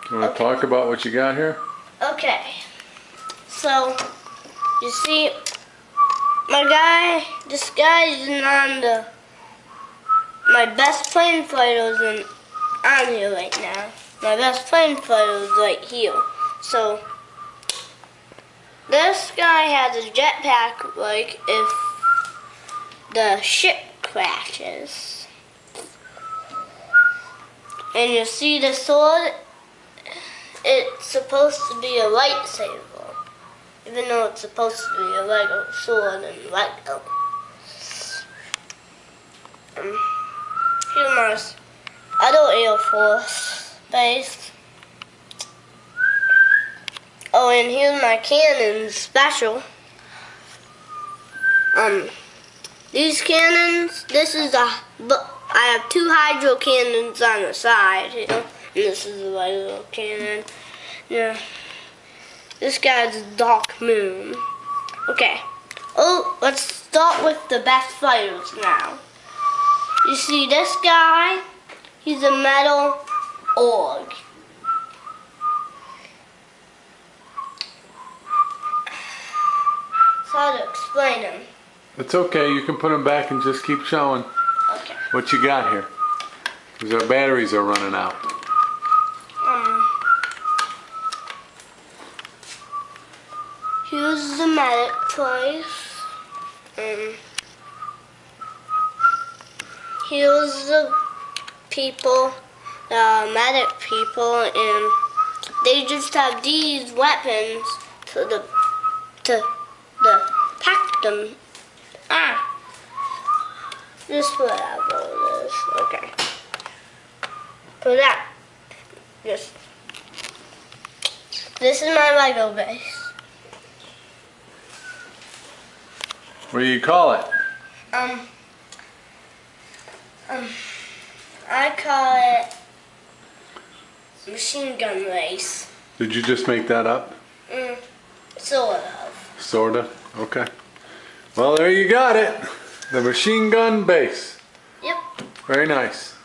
You want to talk about what you got here? Okay. So, you see, this guy is on my best plane photos on here right now. My best plane photos right here. So, this guy has a jetpack, like if the ship crashes. And you see the sword, it's supposed to be a lightsaber. Even though it's supposed to be a Lego sword and Lego. Here's my other Air Force base. Oh, and here's my cannon special. These cannons, I have 2 hydro cannons on the side here. And this is a regular cannon. Yeah. This guy's Dark Moon. Okay. Oh, let's start with the best fighters now. You see this guy? He's a metal org. It's hard to explain him. It's okay. You can put them back and just keep showing what you got here. Because our batteries are running out. Here's the medic place. Here's the people, the medic people, and they just have these weapons to pack them. Just whatever it is. Okay. For that, this is my Lego base. What do you call it? I call it machine gun race. Did you just make that up? Sort of. Sorta? Okay. Well, there you got it. The machine gun base. Yep. Very nice.